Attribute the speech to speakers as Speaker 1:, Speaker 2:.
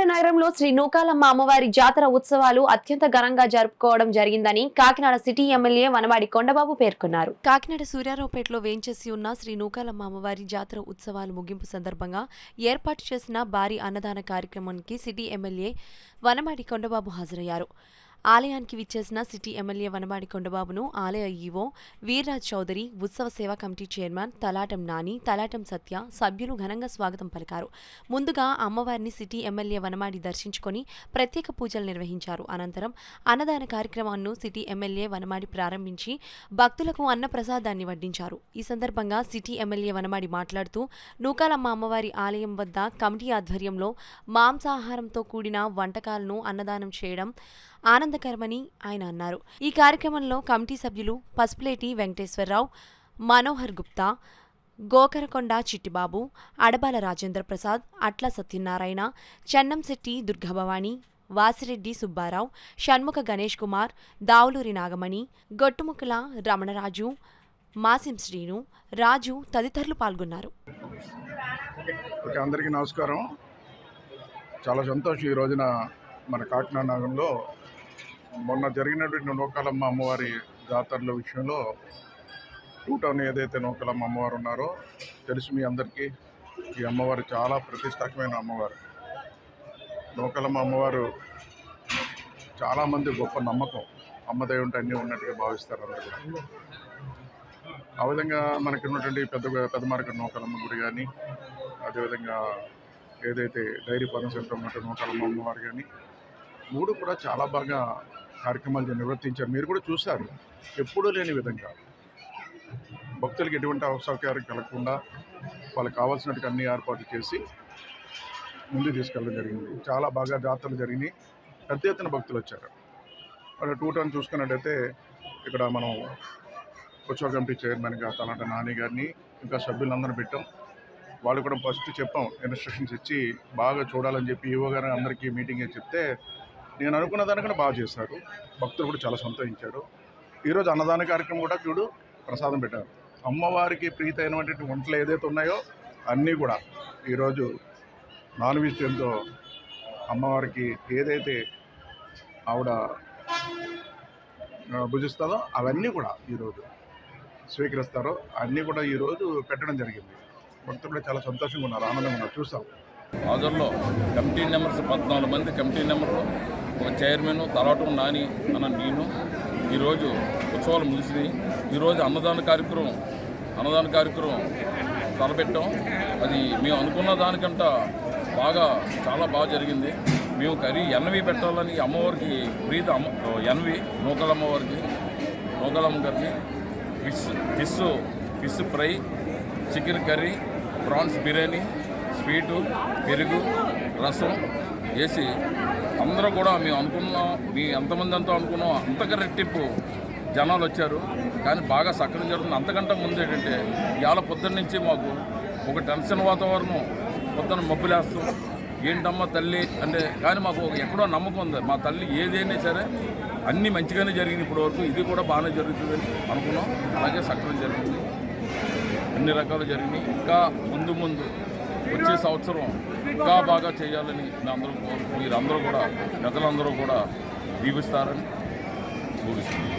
Speaker 1: నగరంలో శ్రీ నూకాలమ్మ అమ్మవారి జాతర ఉత్సవాలు అత్యంత ఘనంగా జరుపుకోవడం జరిగిందని కాకినాడ సిటీ ఎమ్మెల్యే వనమాడి కొండబాబు పేర్కొన్నారు. కాకినాడ సూర్యారావుపేటలో వేంచేసి ఉన్న శ్రీ నూకాలమ్మ అమ్మవారి జాతర ఉత్సవాలు ముగింపు సందర్భంగా ఏర్పాటు చేసిన భారీ అన్నదాన కార్యక్రమానికి సిటీ ఎమ్మెల్యే వనమాడి కొండబాబు హాజరయ్యారు. ఆలయానికి విచ్చేసిన సిటీ ఎమ్మెల్యే వనమాడి కొండబాబును ఆలయ ఈవో వీర్రాజ్ చౌదరి, ఉత్సవ సేవా కమిటీ చైర్మన్ తలాటం నాని, తలాటం సత్య సభ్యులు ఘనంగా స్వాగతం పలికారు. ముందుగా అమ్మవారిని సిటీ ఎమ్మెల్యే వనమాడి దర్శించుకొని ప్రత్యేక పూజలు నిర్వహించారు. అనంతరం అన్నదాన కార్యక్రమాన్ని సిటీ ఎమ్మెల్యే వనమాడి ప్రారంభించి భక్తులకు అన్నప్రసాదాన్ని వడ్డించారు. ఈ సందర్భంగా సిటీ ఎమ్మెల్యే వనమాడి మాట్లాడుతూ నూకాలమ్మ అమ్మవారి ఆలయం వద్ద కమిటీ ఆధ్వర్యంలో మాంసాహారంతో కూడిన వంటకాలను అన్నదానం చేయడం ఆనందకరమని ఆయన అన్నారు. ఈ కార్యక్రమంలో కమిటీ సభ్యులు పసుపులేటి వెంకటేశ్వరరావు, మనోహర్ గుప్తా, గోకరకొండ చిట్టిబాబు, అడబాల రాజేంద్ర ప్రసాద్, అట్ల సత్యనారాయణ, చెన్నంశెట్టి దుర్గాభవాని, వాసిరెడ్డి సుబ్బారావు, షణ్ముఖ గణేష్ కుమార్, దావులూరి నాగమణి, గొట్టుముక్కల రమణరాజు, మాసిం శ్రీను, రాజు తదితరులు పాల్గొన్నారు.
Speaker 2: అందరికీ నమస్కారం. చాలా సంతోషం. ఈ రోజున మన కాకినాడ నగరంలో మొన్న జరిగినటువంటి నూకాలమ్మ అమ్మవారి జాతరల విషయంలో టూ టౌన్ ఏదైతే నూకాలమ్మ అమ్మవారు ఉన్నారో తెలుసు మీ అందరికీ. ఈ అమ్మవారు చాలా ప్రతిష్టాత్మకమైన అమ్మవారు. నూకాలమ్మ అమ్మవారు చాలామంది గొప్ప నమ్మకం. అమ్మదై ఉంటే అన్నీ ఉన్నట్టుగా భావిస్తారు అందరూ. ఆ విధంగా మనకి ఉన్నటువంటి పెద్ద మార్కెట్ నూకాలమ్మ గుడి కానీ, అదేవిధంగా ఏదైతే డైరీ ఫార్మ్ సెంటర్ ఉన్నట్టు నూకాలమ్మ అమ్మవారు కానీ, మూడు కూడా చాలా బాగా కార్యక్రమాలు నిర్వర్తించారు. మీరు కూడా చూశారు. ఎప్పుడూ లేని విధంగా భక్తులకు ఎటువంటి అసౌకర్యం కలగకుండా వాళ్ళకి కావాల్సినట్టు అన్ని ఏర్పాట్లు చేసి ముందుకు తీసుకెళ్ళడం జరిగింది. చాలా బాగా జాతరలు జరిగినాయి. పెద్ద ఎత్తున భక్తులు వచ్చారు. అక్కడ టూ టౌన్ చూసుకున్నట్టయితే ఇక్కడ మనం ఉత్సవ కమిటీ చైర్మన్గా తలాట నాని గారిని ఇంకా సభ్యులందరూ పెట్టాం. వాళ్ళు కూడా ఫస్ట్ చెప్పాం, ఇన్స్ట్రక్షన్స్ ఇచ్చి బాగా చూడాలని చెప్పి ఈవో గారు అందరికీ మీటింగ్ చెప్తే నేను అనుకున్న దానికన్నా బాగా చేశారు. భక్తులు కూడా చాలా సంతోషించారు. ఈరోజు అన్నదాన కార్యక్రమం కూడా చూడు ప్రసాదం పెట్టారు. అమ్మవారికి ప్రీతి అయినటువంటి వంటలు ఏదైతే ఉన్నాయో అన్నీ కూడా ఈరోజు నాన్ వెజిటేరియన్తో అమ్మవారికి ఏదైతే ఆవిడ భుజిస్తుందో అవన్నీ కూడా ఈరోజు స్వీకరిస్తారో అన్నీ కూడా ఈరోజు పెట్టడం జరిగింది. భక్తులు కూడా చాలా సంతోషంగా ఉన్నారు, ఆనందంగా ఉన్నారు. చూస్తాం
Speaker 3: హాజరులో కమిటీ మెంబర్స్ 14 మంది కమిటీ మెంబర్లు, ఒక చైర్మన్ తలాటం నాని అన్న నేను. ఈరోజు ఉత్సవాలు ముగిసినాయి. ఈరోజు అన్నదాన కార్యక్రమం తలపెట్టాం. అది మేము అనుకున్న దానికంట చాలా బాగా జరిగింది. మేము కర్రీ ఎన్వి పెట్టాలని అమ్మవారికి ప్రీతి ఎన్వి నూకాలమ్మ గారికి fish fry, chicken curry, prawns biryani, sweet, పెరుగు, రసం వేసి అందరూ కూడా మేము ఎంతమంది అనుకున్నాం అంతగా రెట్టింపు జనాలు వచ్చారు. కానీ బాగా సక్రమం జరుగుతుంది. అంతకంటే ముందు ఏంటంటే ఇవాళ పొద్దున్న నుంచి మాకు ఒక టెన్షన్ వాతావరణం, పొద్దున్న మబ్బులేస్తాం ఏంటమ్మా తల్లి అంటే, కానీ మాకు ఎక్కడో నమ్మకం ఉంది. మా తల్లి ఏదైనా సరే అన్నీ మంచిగానే జరిగింది ఇప్పటివరకు. ఇది కూడా బాగానే జరుగుతుందని అనుకున్నాం. అలాగే సక్రమం జరిగింది, అన్ని రకాలు జరిగినాయి. ఇంకా ముందు వచ్చే సంవత్సరం ఇంకా బాగా చేయాలని మీరందరూ కూడా ప్రజలందరూ కూడా దీవిస్తారని కోరుస్తున్నాను.